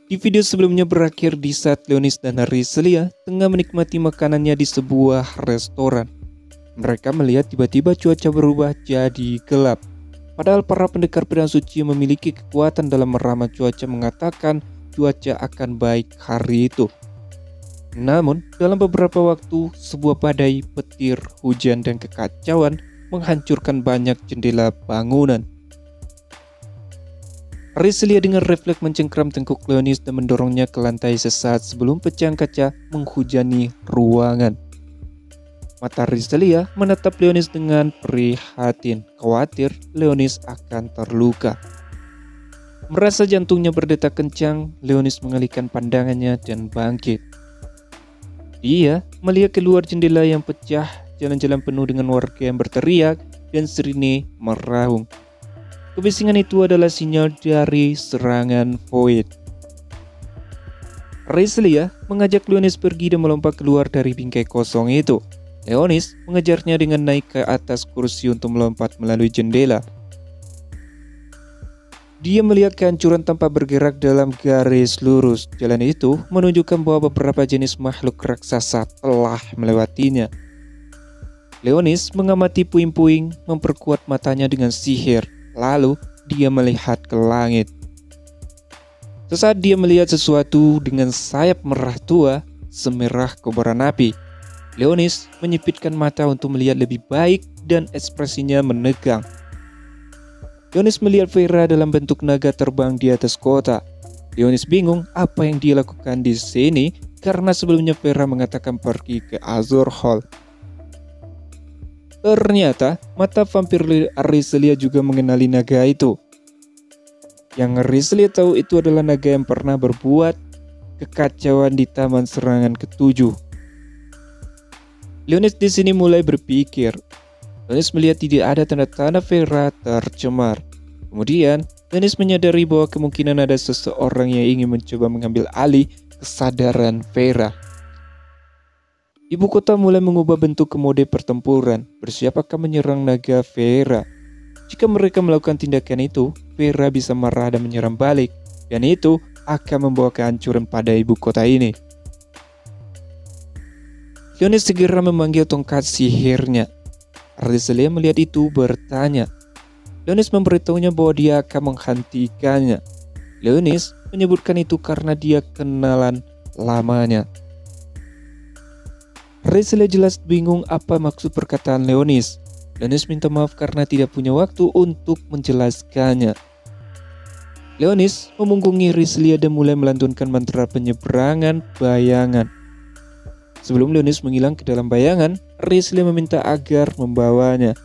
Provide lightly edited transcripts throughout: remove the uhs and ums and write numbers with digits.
Di video sebelumnya berakhir di saat Leonis dan Rizlia tengah menikmati makanannya di sebuah restoran. Mereka melihat tiba-tiba cuaca berubah jadi gelap. Padahal para pendekar pedang suci memiliki kekuatan dalam meramal cuaca mengatakan cuaca akan baik hari itu. Namun, dalam beberapa waktu, sebuah badai, petir, hujan, dan kekacauan menghancurkan banyak jendela bangunan. Rizlia dengan refleks mencengkram tengkuk Leonis dan mendorongnya ke lantai sesaat sebelum pecahan kaca menghujani ruangan. Mata Rizlia menatap Leonis dengan prihatin, khawatir Leonis akan terluka. Merasa jantungnya berdetak kencang, Leonis mengalihkan pandangannya dan bangkit. Dia melihat keluar jendela yang pecah, jalan-jalan penuh dengan warga yang berteriak dan sirine meraung. Kebisingan itu adalah sinyal dari serangan Void. Rizlia mengajak Leonis pergi dan melompat keluar dari bingkai kosong itu. Leonis mengejarnya dengan naik ke atas kursi untuk melompat melalui jendela. Dia melihat kehancuran tanpa bergerak dalam garis lurus. Jalan itu menunjukkan bahwa beberapa jenis makhluk raksasa telah melewatinya. Leonis mengamati puing-puing, memperkuat matanya dengan sihir. Lalu dia melihat ke langit. Sesaat dia melihat sesuatu dengan sayap merah tua, semerah kobaran api. Leonis menyipitkan mata untuk melihat lebih baik dan ekspresinya menegang. Leonis melihat Vera dalam bentuk naga terbang di atas kota. Leonis bingung apa yang dia lakukan di sini karena sebelumnya Vera mengatakan pergi ke Azure Hall. Ternyata mata vampir Rizlia juga mengenali naga itu. Yang Rizlia tahu itu adalah naga yang pernah berbuat kekacauan di Taman Serangan ke-7. Leonis di sini mulai berpikir. Leonis melihat tidak ada tanda-tanda Vera tercemar. Kemudian Leonis menyadari bahwa kemungkinan ada seseorang yang ingin mencoba mengambil alih kesadaran Vera. Ibu kota mulai mengubah bentuk ke mode pertempuran. Bersiap akan menyerang naga Vera. Jika mereka melakukan tindakan itu, Vera bisa marah dan menyerang balik. Dan itu akan membawa kehancuran pada ibu kota ini. Leonis segera memanggil tongkat sihirnya. Rizlia melihat itu bertanya. Leonis memberitahunya bahwa dia akan menghentikannya. Leonis menyebutkan itu karena dia kenalan lamanya. Rizlia jelas bingung apa maksud perkataan Leonis. Leonis minta maaf karena tidak punya waktu untuk menjelaskannya. Leonis memunggungi Rizlia dan mulai melantunkan mantra penyeberangan bayangan. Sebelum Leonis menghilang ke dalam bayangan, Rizlia meminta agar membawanya.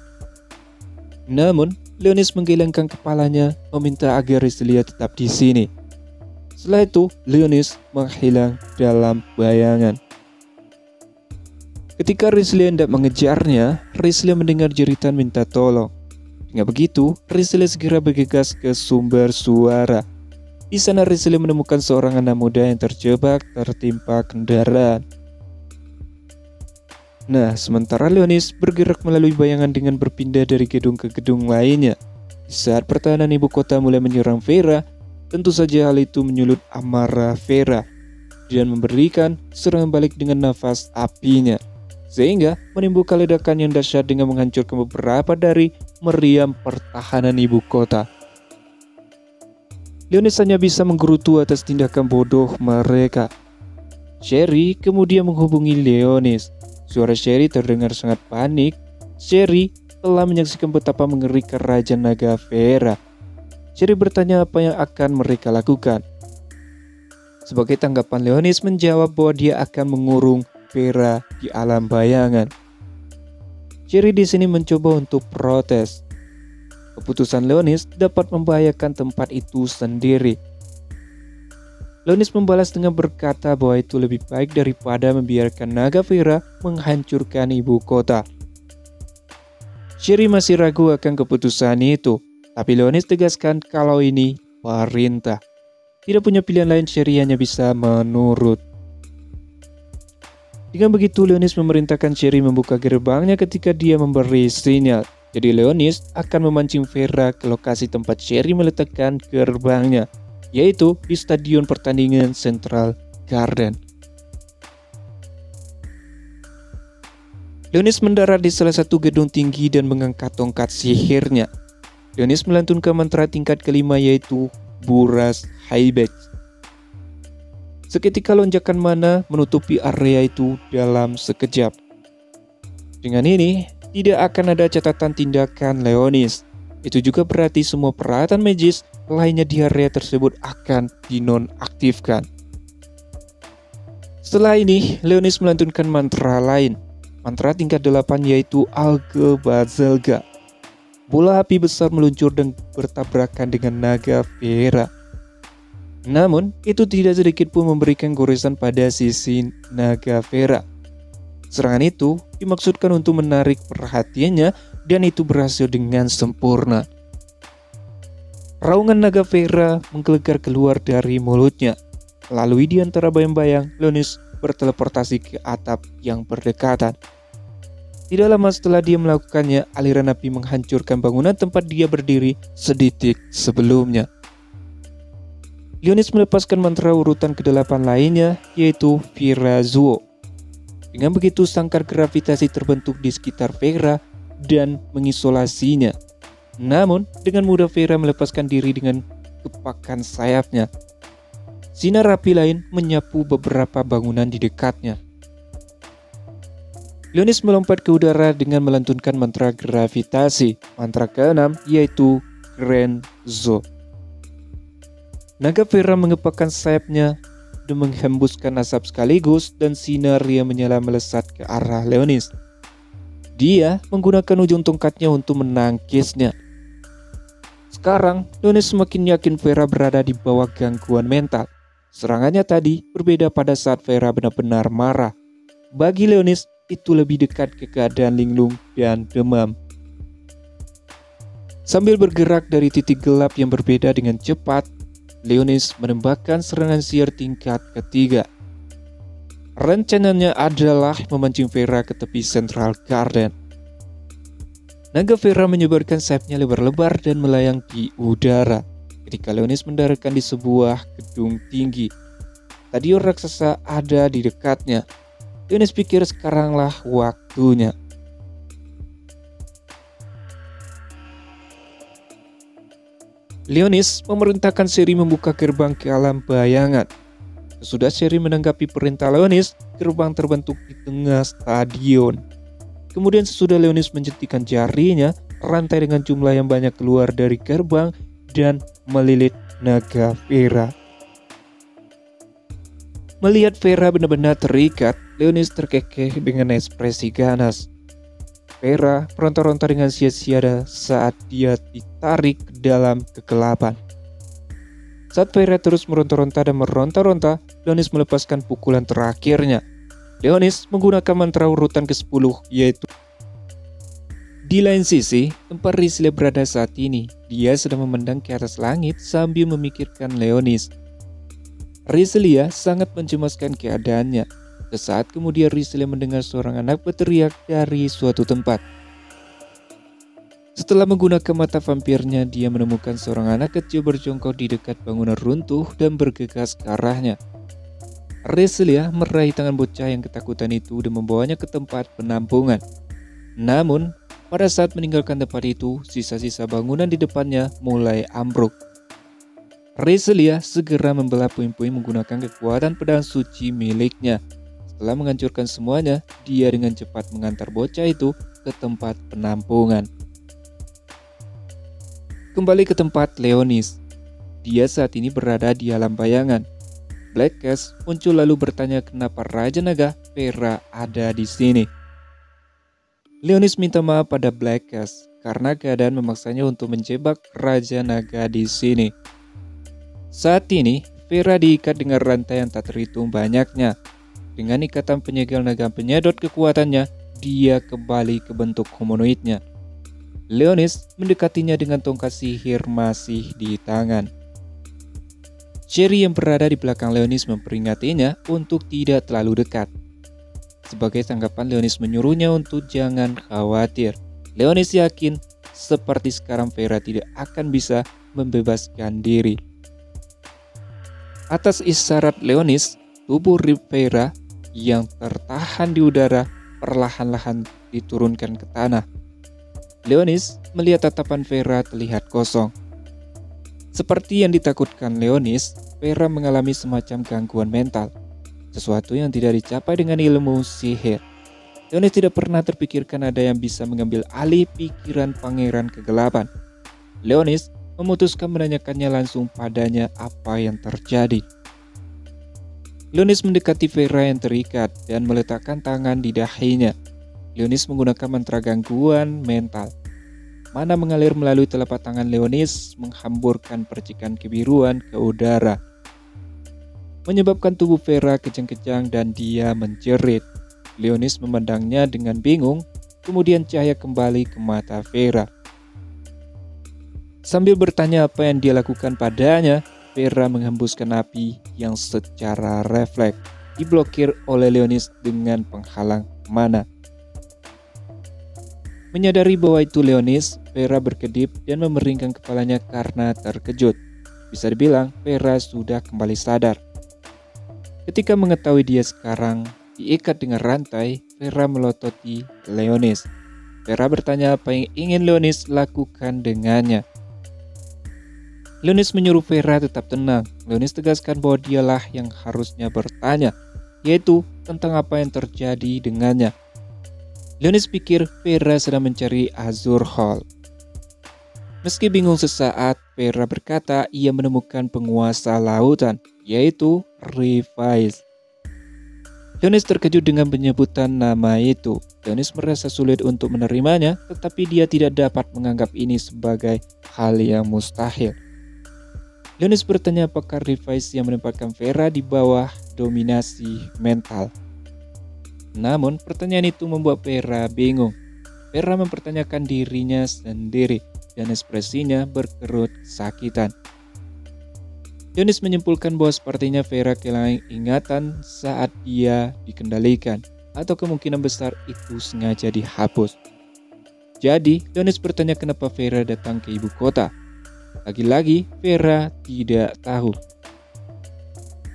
Namun, Leonis menggelengkan kepalanya, meminta agar Rizlia tetap di sini. Setelah itu, Leonis menghilang dalam bayangan. Ketika Rizlia hendak mengejarnya, Rizlia mendengar jeritan minta tolong. Dengan begitu, Rizlia segera bergegas ke sumber suara. Di sana Rizlia menemukan seorang anak muda yang terjebak tertimpa kendaraan. Nah, sementara Leonis bergerak melalui bayangan dengan berpindah dari gedung ke gedung lainnya. Di saat pertahanan ibu kota mulai menyerang Vera, tentu saja hal itu menyulut amarah Vera dan memberikan serangan balik dengan nafas apinya. Sehingga menimbulkan ledakan yang dahsyat dengan menghancurkan beberapa dari meriam pertahanan ibu kota. Leonis hanya bisa menggerutu atas tindakan bodoh mereka. Sherry kemudian menghubungi Leonis. Suara Sherry terdengar sangat panik. Sherry telah menyaksikan betapa mengerikan Raja Naga Vera. Sherry bertanya apa yang akan mereka lakukan. Sebagai tanggapan, Leonis menjawab bahwa dia akan mengurung Vera di alam bayangan. Sherry di sini mencoba untuk protes. Keputusan Leonis dapat membahayakan tempat itu sendiri. Leonis membalas dengan berkata bahwa itu lebih baik daripada membiarkan naga Vera menghancurkan ibu kota. Sherry masih ragu akan keputusan itu, tapi Leonis tegaskan kalau ini perintah. Tidak punya pilihan lain, Sherry hanya bisa menurut. Dengan begitu, Leonis memerintahkan Sherry membuka gerbangnya ketika dia memberi sinyal. Jadi Leonis akan memancing Vera ke lokasi tempat Sherry meletakkan gerbangnya, yaitu di Stadion Pertandingan Central Garden. Leonis mendarat di salah satu gedung tinggi dan mengangkat tongkat sihirnya. Leonis melantunkan mantra tingkat kelima, yaitu Buras Haibek. Seketika lonjakan mana menutupi area itu dalam sekejap. Dengan ini, tidak akan ada catatan tindakan Leonis. Itu juga berarti semua peralatan magis lainnya di area tersebut akan dinonaktifkan. Setelah ini, Leonis melantunkan mantra lain. Mantra tingkat 8 yaitu Algebazelga. Bola api besar meluncur dan bertabrakan dengan naga Vera. Namun, itu tidak sedikit pun memberikan goresan pada sisi naga Vera. Serangan itu dimaksudkan untuk menarik perhatiannya dan itu berhasil dengan sempurna. Raungan naga Vera menggelegar keluar dari mulutnya. Lalu di antara bayang-bayang, Leonis berteleportasi ke atap yang berdekatan. Tidak lama setelah dia melakukannya, aliran api menghancurkan bangunan tempat dia berdiri sedetik sebelumnya. Leonis melepaskan mantra urutan ke-8 lainnya, yaitu Virazuo. Dengan begitu, sangkar gravitasi terbentuk di sekitar Vera dan mengisolasinya. Namun, dengan mudah Vera melepaskan diri dengan kepakan sayapnya. Sinar api lain menyapu beberapa bangunan di dekatnya. Leonis melompat ke udara dengan melantunkan mantra gravitasi. Mantra ke-6 yaitu Grenzo. Naga Vera mengepakkan sayapnya dan menghembuskan asap sekaligus dan sinar yang menyala melesat ke arah Leonis. Dia menggunakan ujung tongkatnya untuk menangkisnya. Sekarang, Leonis semakin yakin Vera berada di bawah gangguan mental. Serangannya tadi berbeda pada saat Vera benar-benar marah. Bagi Leonis, itu lebih dekat ke keadaan linglung dan demam. Sambil bergerak dari titik gelap yang berbeda dengan cepat, Leonis menembakkan serangan sihir tingkat ketiga. Rencananya adalah memancing Vera ke tepi Central Garden. Naga Vera menyebarkan sayapnya lebar-lebar dan melayang di udara. Ketika Leonis mendaratkan di sebuah gedung tinggi, stadion raksasa ada di dekatnya. Leonis pikir sekaranglah waktunya. Leonis memerintahkan Sherry membuka gerbang ke alam bayangan. Sesudah Sherry menanggapi perintah Leonis, gerbang terbentuk di tengah stadion. Kemudian sesudah Leonis menjentikan jarinya, rantai dengan jumlah yang banyak keluar dari gerbang dan melilit naga Vera. Melihat Vera benar-benar terikat, Leonis terkekeh dengan ekspresi ganas. Vera meronta-ronta dengan sia-sia saat dia ditarik ke dalam kegelapan. Saat Vera terus meronta-ronta dan meronta-ronta, Leonis melepaskan pukulan terakhirnya. Leonis menggunakan mantra urutan ke-10, yaitu di lain sisi, tempat Rizlia berada saat ini. Dia sedang memandang ke atas langit sambil memikirkan Leonis. Rizlia sangat mencemaskan keadaannya. Sesaat kemudian Rizlia mendengar seorang anak berteriak dari suatu tempat. Setelah menggunakan mata vampirnya, dia menemukan seorang anak kecil berjongkok di dekat bangunan runtuh dan bergegas ke arahnya. Rizlia meraih tangan bocah yang ketakutan itu dan membawanya ke tempat penampungan. Namun, pada saat meninggalkan tempat itu, sisa-sisa bangunan di depannya mulai ambruk. Rizlia segera membelah puing-puing menggunakan kekuatan pedang suci miliknya. Setelah menghancurkan semuanya, dia dengan cepat mengantar bocah itu ke tempat penampungan. Kembali ke tempat Leonis. Dia saat ini berada di alam bayangan. Black Cat muncul lalu bertanya kenapa Raja Naga Vera ada di sini. Leonis minta maaf pada Black Cat karena keadaan memaksanya untuk menjebak Raja Naga di sini. Saat ini, Vera diikat dengan rantai yang tak terhitung banyaknya. Dengan ikatan penyegel naga penyedot kekuatannya, dia kembali ke bentuk humanoidnya. Leonis mendekatinya dengan tongkat sihir masih di tangan. Sherry yang berada di belakang Leonis memperingatinya untuk tidak terlalu dekat. Sebagai tanggapan, Leonis menyuruhnya untuk jangan khawatir. Leonis yakin seperti sekarang Vera tidak akan bisa membebaskan diri. Atas isyarat Leonis, tubuh Vera yang tertahan di udara perlahan-lahan diturunkan ke tanah. Leonis melihat tatapan Vera terlihat kosong. Seperti yang ditakutkan Leonis, Vera mengalami semacam gangguan mental, sesuatu yang tidak dicapai dengan ilmu sihir. Leonis tidak pernah terpikirkan ada yang bisa mengambil alih pikiran pangeran kegelapan. Leonis memutuskan menanyakannya langsung padanya apa yang terjadi. Leonis mendekati Vera yang terikat dan meletakkan tangan di dahinya. Leonis menggunakan mantra gangguan mental. Mana mengalir melalui telapak tangan Leonis menghamburkan percikan kebiruan ke udara, menyebabkan tubuh Vera kejang-kejang dan dia menjerit. Leonis memandangnya dengan bingung, kemudian cahaya kembali ke mata Vera. Sambil bertanya apa yang dia lakukan padanya, Vera menghembuskan api yang secara refleks diblokir oleh Leonis dengan penghalang mana. Menyadari bahwa itu Leonis, Vera berkedip dan memeringkan kepalanya karena terkejut. Bisa dibilang, Vera sudah kembali sadar. Ketika mengetahui dia sekarang diikat dengan rantai, Vera melototi Leonis. Vera bertanya apa yang ingin Leonis lakukan dengannya. Leonis menyuruh Vera tetap tenang. Leonis tegaskan bahwa dialah yang harusnya bertanya, yaitu tentang apa yang terjadi dengannya. Leonis pikir Vera sedang mencari Azure Hall. Meski bingung sesaat, Vera berkata ia menemukan penguasa lautan, yaitu Revise. Leonis terkejut dengan penyebutan nama itu. Leonis merasa sulit untuk menerimanya, tetapi dia tidak dapat menganggap ini sebagai hal yang mustahil. Leonis bertanya apakah Revise yang menempatkan Vera di bawah dominasi mental. Namun, pertanyaan itu membuat Vera bingung. Vera mempertanyakan dirinya sendiri dan ekspresinya berkerut kesakitan. Leonis menyimpulkan bahwa sepertinya Vera kehilangan ingatan saat dia dikendalikan, atau kemungkinan besar itu sengaja dihapus. Jadi, Leonis bertanya kenapa Vera datang ke ibu kota. Lagi-lagi, Vera tidak tahu.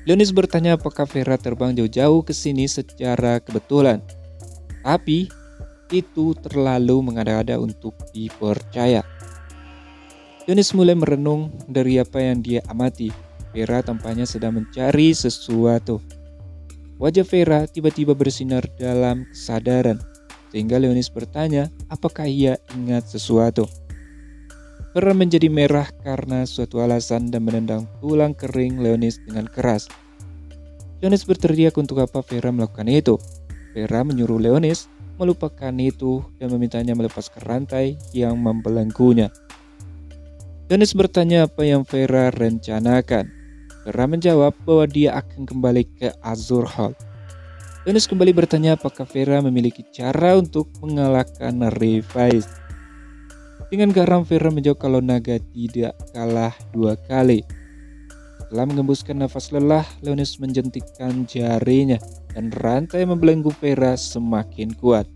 Leonis bertanya apakah Vera terbang jauh-jauh ke sini secara kebetulan. Tapi, itu terlalu mengada-ada untuk dipercaya. Leonis mulai merenung dari apa yang dia amati. Vera tampaknya sedang mencari sesuatu. Wajah Vera tiba-tiba bersinar dalam kesadaran, sehingga Leonis bertanya apakah ia ingat sesuatu. Vera menjadi merah karena suatu alasan dan menendang tulang kering Leonis dengan keras. Leonis berteriak untuk apa Vera melakukan itu. Vera menyuruh Leonis melupakan itu dan memintanya melepaskan rantai yang membelenggunya. Leonis bertanya apa yang Vera rencanakan. Vera menjawab bahwa dia akan kembali ke Azure Hall. Leonis kembali bertanya apakah Vera memiliki cara untuk mengalahkan Revise. Dengan garam Vera menjawab kalau naga tidak kalah 2 kali. Setelah mengembuskan nafas lelah, Leonis menjentikkan jarinya dan rantai yang membelenggu Vera semakin kuat.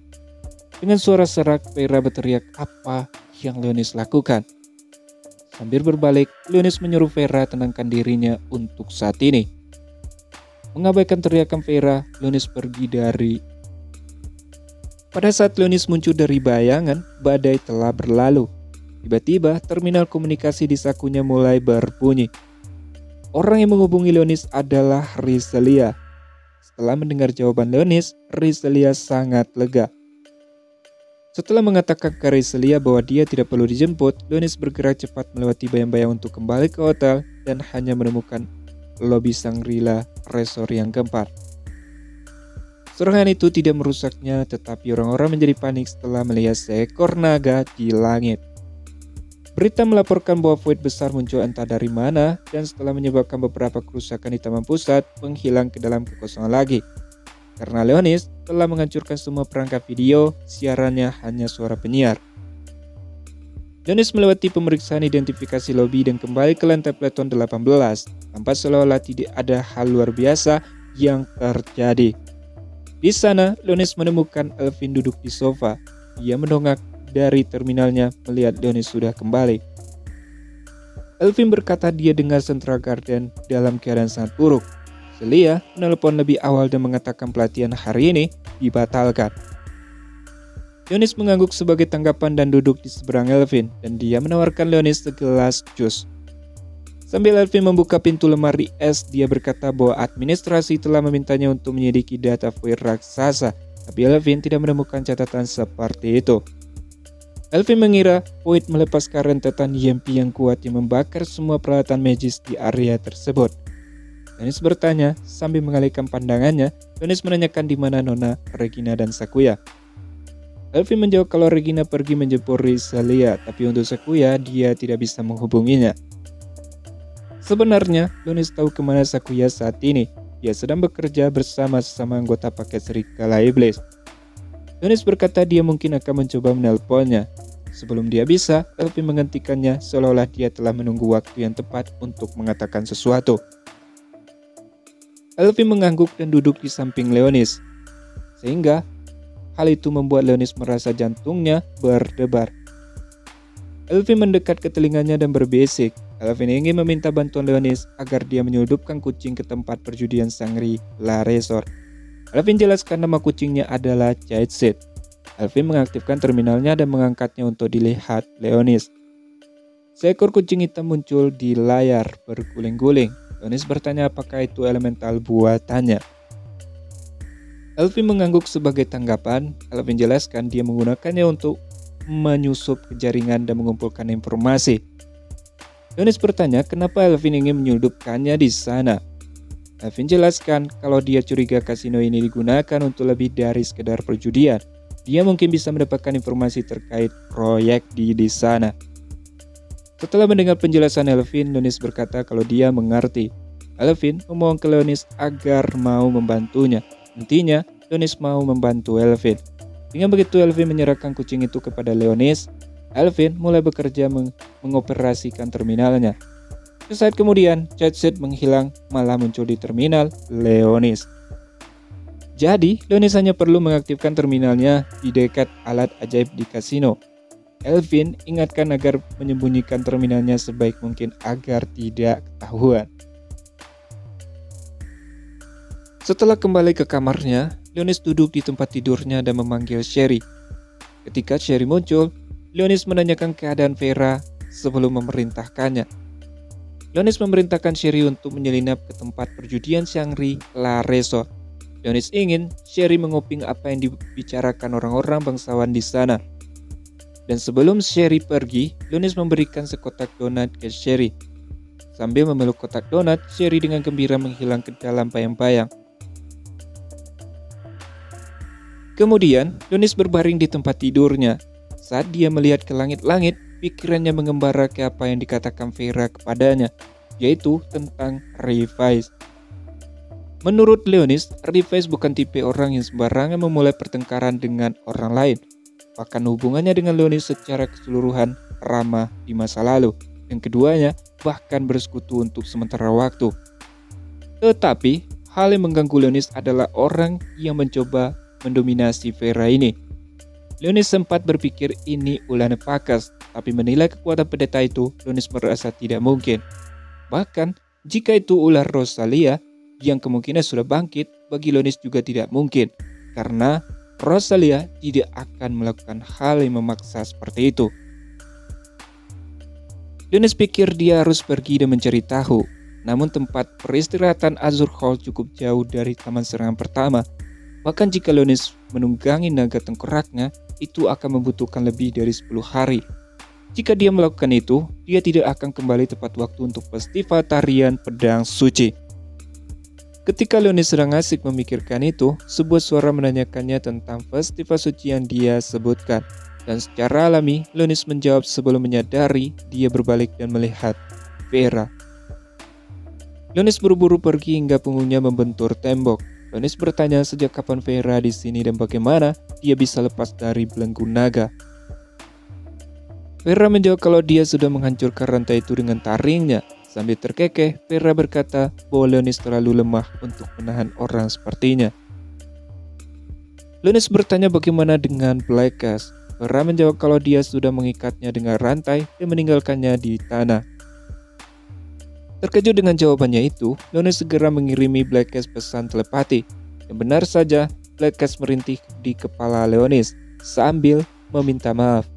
Dengan suara serak, Vera berteriak apa yang Leonis lakukan. Sambil berbalik, Leonis menyuruh Vera tenangkan dirinya untuk saat ini. Mengabaikan teriakan Vera, Leonis pergi dari. Pada saat Leonis muncul dari bayangan, badai telah berlalu. Tiba-tiba, terminal komunikasi di sakunya mulai berbunyi. Orang yang menghubungi Leonis adalah Rizelia. Setelah mendengar jawaban Leonis, Rizelia sangat lega. Setelah mengatakan ke Rizelia bahwa dia tidak perlu dijemput, Leonis bergerak cepat melewati bayang-bayang untuk kembali ke hotel dan hanya menemukan lobi Shangri-La Resort yang gempar. Serangan itu tidak merusaknya, tetapi orang-orang menjadi panik setelah melihat seekor naga di langit. Berita melaporkan bahwa void besar muncul entah dari mana dan setelah menyebabkan beberapa kerusakan di taman pusat, menghilang ke dalam kekosongan lagi. Karena Leonis telah menghancurkan semua perangkat video, siarannya hanya suara penyiar. Leonis melewati pemeriksaan identifikasi lobi dan kembali ke lantai Platon 18, tanpa seolah-olah tidak ada hal luar biasa yang terjadi. Di sana, Leonis menemukan Elvin duduk di sofa. Dia mendongak dari terminalnya melihat Leonis sudah kembali. Elvin berkata dia dengar Central Garden dalam keadaan sangat buruk. Celia menelpon lebih awal dan mengatakan pelatihan hari ini dibatalkan. Leonis mengangguk sebagai tanggapan dan duduk di seberang Elvin, dan dia menawarkan Leonis segelas jus. Sambil Elvin membuka pintu lemari es, dia berkata bahwa administrasi telah memintanya untuk menyelidiki data Void raksasa, tapi Elvin tidak menemukan catatan seperti itu. Elvin mengira Void melepaskan rentetan EMP yang kuat yang membakar semua peralatan magis di area tersebut. Leonis bertanya sambil mengalihkan pandangannya. Leonis menanyakan di mana Nona, Regina, dan Sakuya. Elvin menjawab kalau Regina pergi menjemput Celia, tapi untuk Sakuya dia tidak bisa menghubunginya. Sebenarnya, Leonis tahu kemana Sakuya saat ini. Dia sedang bekerja bersama sesama anggota paket Serigala Iblis. Leonis berkata dia mungkin akan mencoba menelponnya. Sebelum dia bisa, Elvin menghentikannya seolah-olah dia telah menunggu waktu yang tepat untuk mengatakan sesuatu. Elvin mengangguk dan duduk di samping Leonis. Sehingga hal itu membuat Leonis merasa jantungnya berdebar. Elvin mendekat ke telinganya dan berbisik. Elvin ingin meminta bantuan Leonis agar dia menyeludupkan kucing ke tempat perjudian Shangri-La Resort. Elvin jelaskan nama kucingnya adalah Chaitsit. Elvin mengaktifkan terminalnya dan mengangkatnya untuk dilihat Leonis. Seekor kucing hitam muncul di layar berguling-guling. Leonis bertanya apakah itu elemental buatannya. Elvin mengangguk sebagai tanggapan. Elvin jelaskan dia menggunakannya untuk menyusup ke jaringan dan mengumpulkan informasi. Leonis bertanya kenapa Elvin ingin menyeludupkannya di sana. Elvin jelaskan kalau dia curiga kasino ini digunakan untuk lebih dari sekedar perjudian. Dia mungkin bisa mendapatkan informasi terkait proyek di sana. Setelah mendengar penjelasan Elvin, Leonis berkata kalau dia mengerti. Elvin memohon ke Leonis agar mau membantunya. Intinya, Leonis mau membantu Elvin. Dengan begitu, Elvin menyerahkan kucing itu kepada Leonis. Elvin mulai bekerja mengoperasikan terminalnya. Sesaat kemudian, Chaitsit menghilang malah muncul di terminal Leonis. Jadi, Leonis hanya perlu mengaktifkan terminalnya di dekat alat ajaib di kasino. Elvin ingatkan agar menyembunyikan terminalnya sebaik mungkin agar tidak ketahuan. Setelah kembali ke kamarnya, Leonis duduk di tempat tidurnya dan memanggil Sherry. Ketika Sherry muncul, Leonis menanyakan keadaan Vera sebelum memerintahkannya. Leonis memerintahkan Sherry untuk menyelinap ke tempat perjudian Shangri-La Resort. Leonis ingin Sherry menguping apa yang dibicarakan orang-orang bangsawan di sana. Dan sebelum Sherry pergi, Leonis memberikan sekotak donat ke Sherry. Sambil memeluk kotak donat, Sherry dengan gembira menghilang ke dalam bayang-bayang. Kemudian, Leonis berbaring di tempat tidurnya. Saat dia melihat ke langit-langit, pikirannya mengembara ke apa yang dikatakan Vera kepadanya, yaitu tentang Revice. Menurut Leonis, Revice bukan tipe orang yang sembarangan memulai pertengkaran dengan orang lain. Bahkan hubungannya dengan Leonis secara keseluruhan ramah di masa lalu, dan keduanya bahkan bersekutu untuk sementara waktu. Tetapi, hal yang mengganggu Leonis adalah orang yang mencoba mendominasi Vera ini. Leonis sempat berpikir ini ulah nepakas, tapi menilai kekuatan pendeta itu, Leonis merasa tidak mungkin. Bahkan, jika itu ulah Rosalia, yang kemungkinan sudah bangkit, bagi Leonis juga tidak mungkin, karena Rosalia tidak akan melakukan hal yang memaksa seperti itu. Leonis pikir dia harus pergi dan mencari tahu, namun tempat peristirahatan Azure Hall cukup jauh dari taman serangan pertama. Bahkan jika Leonis menunggangi naga tengkoraknya, itu akan membutuhkan lebih dari 10 hari. Jika dia melakukan itu, dia tidak akan kembali tepat waktu untuk festival tarian pedang suci. Ketika Leonis sedang asik memikirkan itu, sebuah suara menanyakannya tentang festival suci yang dia sebutkan. Dan secara alami, Leonis menjawab sebelum menyadari dia berbalik dan melihat Vera. Leonis buru-buru pergi hingga punggungnya membentur tembok. Leonis bertanya sejak kapan Vera di sini dan bagaimana dia bisa lepas dari belenggu naga. Vera menjawab kalau dia sudah menghancurkan rantai itu dengan taringnya. Sambil terkekeh, Vera berkata bahwa Leonis terlalu lemah untuk menahan orang sepertinya. Leonis bertanya bagaimana dengan Blackas. Vera menjawab kalau dia sudah mengikatnya dengan rantai dan meninggalkannya di tanah. Terkejut dengan jawabannya itu, Leonis segera mengirimi Black Cat pesan telepati. Dan benar saja, Black Cat merintih di kepala Leonis sambil meminta maaf.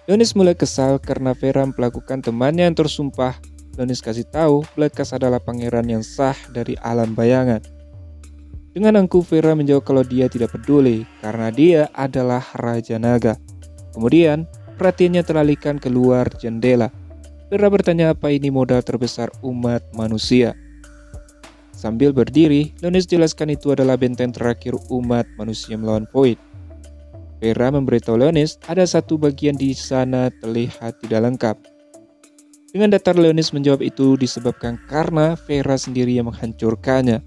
Leonis mulai kesal karena Vera melakukan temannya yang tersumpah. Leonis kasih tahu Black Cat adalah pangeran yang sah dari alam bayangan. Dengan angkuh, Vera menjawab kalau dia tidak peduli karena dia adalah Raja Naga. Kemudian, perhatiannya teralihkan keluar jendela. Vera bertanya apa ini modal terbesar umat manusia. Sambil berdiri, Leonis jelaskan itu adalah benteng terakhir umat manusia melawan Void. Vera memberitahu Leonis ada satu bagian di sana terlihat tidak lengkap. Dengan datar, Leonis menjawab itu disebabkan karena Vera sendiri yang menghancurkannya.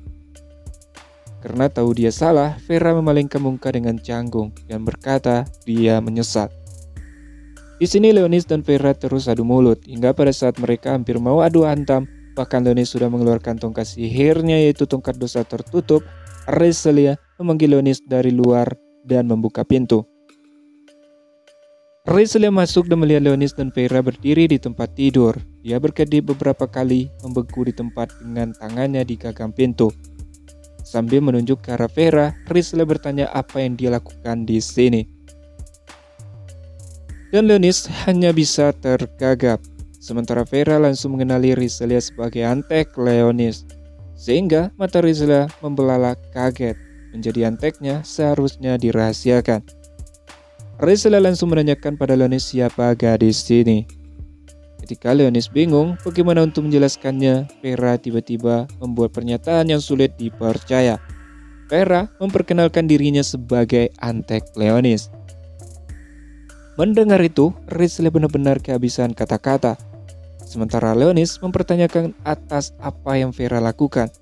Karena tahu dia salah, Vera memalingkan muka dengan canggung dan berkata dia menyesal. Di sini Leonis dan Vera terus adu mulut hingga pada saat mereka hampir mau adu hantam, bahkan Leonis sudah mengeluarkan tongkat sihirnya yaitu tongkat dosa tertutup. Reselia memanggil Leonis dari luar dan membuka pintu. Reselia masuk dan melihat Leonis dan Vera berdiri di tempat tidur. Dia berkedip beberapa kali membeku di tempat dengan tangannya di gagang pintu. Sambil menunjuk ke arah Vera, Reselia bertanya apa yang dia lakukan di sini. Dan Leonis hanya bisa tergagap. Sementara Vera langsung mengenali Reselia sebagai antek Leonis. Sehingga mata Reselia membelalak kaget. Menjadi anteknya seharusnya dirahasiakan. Reselia langsung menanyakan pada Leonis siapa gadis ini. Ketika Leonis bingung bagaimana untuk menjelaskannya, Vera tiba-tiba membuat pernyataan yang sulit dipercaya. Vera memperkenalkan dirinya sebagai antek Leonis. Mendengar itu, Reselia benar-benar kehabisan kata-kata. Sementara Leonis mempertanyakan atas apa yang Vera lakukan.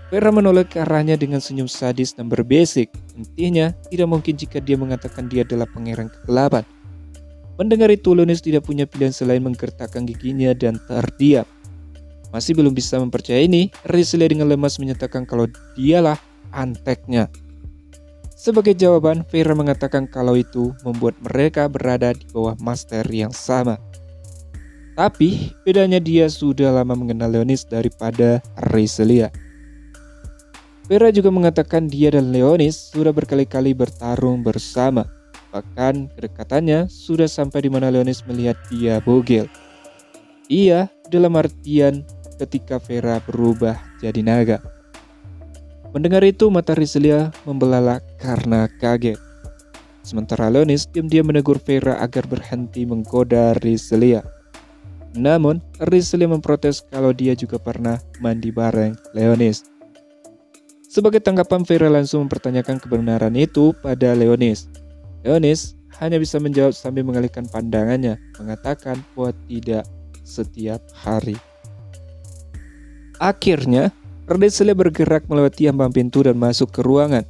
Vera menoleh ke arahnya dengan senyum sadis dan berbisik. Intinya, tidak mungkin jika dia mengatakan dia adalah pangeran kegelapan. Mendengar itu, Leonis tidak punya pilihan selain menggertakkan giginya dan terdiam. Masih belum bisa mempercayai ini, Reselia dengan lemas menyatakan kalau dialah anteknya. Sebagai jawaban, Vera mengatakan kalau itu membuat mereka berada di bawah master yang sama. Tapi, bedanya dia sudah lama mengenal Leonis daripada Reselia. Vera juga mengatakan dia dan Leonis sudah berkali-kali bertarung bersama. Bahkan kedekatannya sudah sampai di mana Leonis melihat dia bogel. Iya, dalam artian ketika Vera berubah jadi naga. Mendengar itu, mata Reselia membelalak karena kaget. Sementara Leonis diam-diam menegur Vera agar berhenti menggoda Reselia. Namun, Reselia memprotes kalau dia juga pernah mandi bareng Leonis. Sebagai tanggapan, Vera langsung mempertanyakan kebenaran itu pada Leonis. Leonis hanya bisa menjawab sambil mengalihkan pandangannya, mengatakan bahwa tidak setiap hari. Akhirnya, Reselia bergerak melewati ambang pintu dan masuk ke ruangan.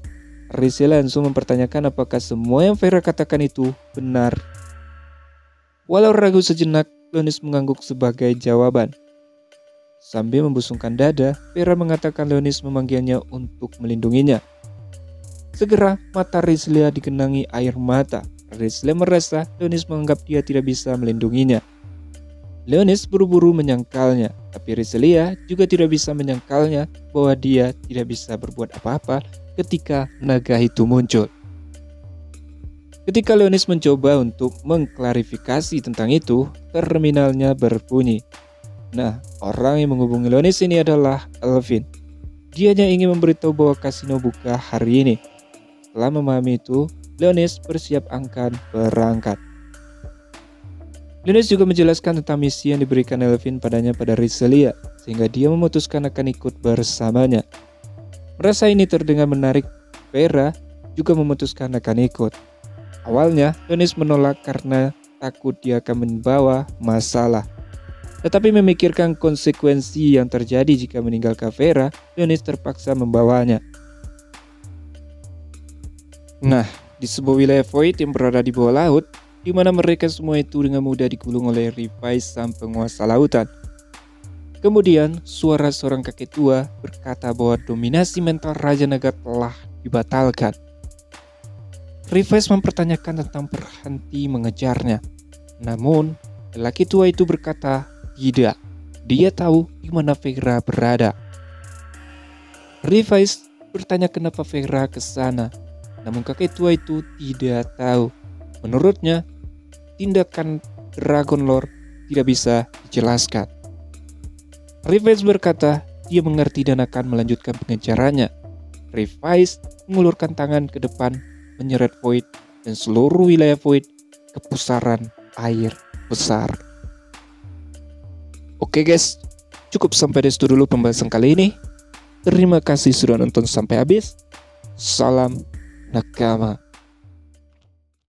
Reselia langsung mempertanyakan apakah semua yang Vera katakan itu benar. Walau ragu sejenak, Leonis mengangguk sebagai jawaban. Sambil membusungkan dada, Vera mengatakan Leonis memanggilnya untuk melindunginya. Segera, mata Reselia digenangi air mata. Reselia merasa Leonis menganggap dia tidak bisa melindunginya. Leonis buru-buru menyangkalnya, tapi Reselia juga tidak bisa menyangkalnya bahwa dia tidak bisa berbuat apa-apa ketika naga itu muncul. Ketika Leonis mencoba untuk mengklarifikasi tentang itu, terminalnya berbunyi. Nah, orang yang menghubungi Leonis ini adalah Elvin. Dia hanya ingin memberitahu bahwa kasino buka hari ini. Setelah memahami itu, Leonis bersiap akan berangkat. Leonis juga menjelaskan tentang misi yang diberikan Elvin padanya pada Reselia, sehingga dia memutuskan akan ikut bersamanya. Merasa ini terdengar menarik, Vera juga memutuskan akan ikut. Awalnya, Leonis menolak karena takut dia akan membawa masalah. Tetapi memikirkan konsekuensi yang terjadi jika meninggalkan Vera, Leonis terpaksa membawanya. Nah, di sebuah wilayah Void yang berada di bawah laut, di mana mereka semua itu dengan mudah digulung oleh Revice sang penguasa lautan. Kemudian, suara seorang kakek tua berkata bahwa dominasi mental Raja Naga telah dibatalkan. Revise mempertanyakan tentang berhenti mengejarnya. Namun, lelaki tua itu berkata, tidak, dia tahu di mana Vera berada. Revise bertanya kenapa Vera ke sana, namun kakek tua itu tidak tahu. Menurutnya, tindakan Dragon Lord tidak bisa dijelaskan. Revise berkata, dia mengerti dan akan melanjutkan pengejarannya. Revise mengulurkan tangan ke depan, menyeret Void dan seluruh wilayah Void ke pusaran air besar. Oke guys, cukup sampai di situ dulu pembahasan kali ini. Terima kasih sudah nonton sampai habis. Salam nakama.